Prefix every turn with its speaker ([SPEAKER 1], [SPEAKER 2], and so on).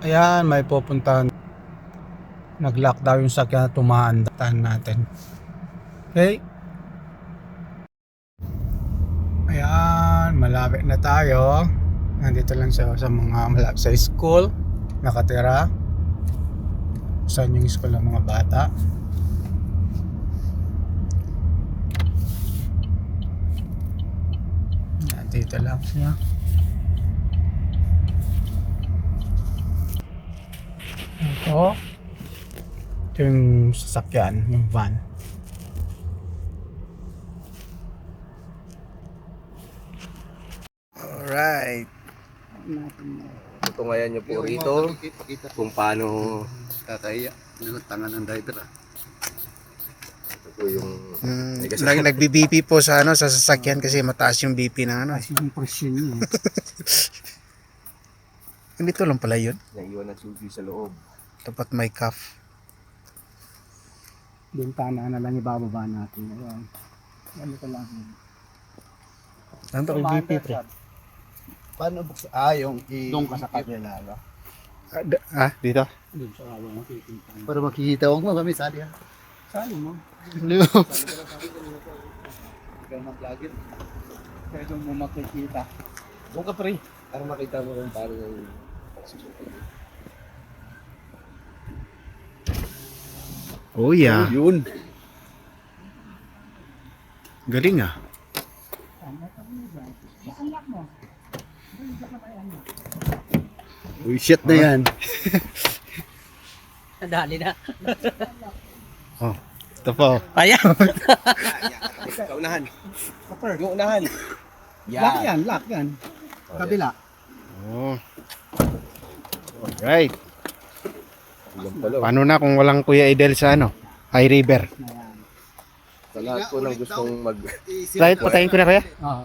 [SPEAKER 1] Ayan, may pupuntahan. Nag-lock daw yung sakyan na tumahan natin. Okay? Ayan, malapit na tayo. Nandito lang sa mga malapit sa school. Nakatira. Saan yung school ng mga bata? Nandito lang siya. Ito yung sasakyan, yung van. Alright.
[SPEAKER 2] Ito ngayon niyo po rito kung paano
[SPEAKER 3] Kakaya, tangan ng driver
[SPEAKER 2] ito po yung
[SPEAKER 1] Nagbi-BP po sa sa sasakyan kasi mataas yung BP ng
[SPEAKER 3] yung presyon niya.
[SPEAKER 1] Dito lang pala yun.
[SPEAKER 2] naiwan ng susi sa loob.
[SPEAKER 1] Tapat may cuff.
[SPEAKER 3] Bintana na lang ibababa natin. Ayan. Ano ko lang.
[SPEAKER 1] Ano to yung BP pre?
[SPEAKER 3] Paano buksan? Yung doon ka sa kabila.
[SPEAKER 1] Dito?
[SPEAKER 3] Doon sa kabila makikita. Para makikita. Huwag mo kami sali ha. Sali mo. Kaya mag-login. Kaya doon mo makikita.
[SPEAKER 2] Doon ka pre, para makita mo kung paano yung
[SPEAKER 1] Oh yeah.
[SPEAKER 2] yun.
[SPEAKER 1] Galing ah.
[SPEAKER 3] Uy, shit na yan.
[SPEAKER 4] Dali na.
[SPEAKER 1] Oh. Ito po.
[SPEAKER 4] Ayan.
[SPEAKER 2] Kaunahan. Yung unahan.
[SPEAKER 3] Lock yan. Kabila.
[SPEAKER 1] Oh. Alright.
[SPEAKER 2] Ilang pala.
[SPEAKER 1] Paano na kung walang Kuya Idel sa High River?
[SPEAKER 2] Sa lahat po ng gustong mag
[SPEAKER 1] Right, patayin ko na kaya?
[SPEAKER 3] Ah,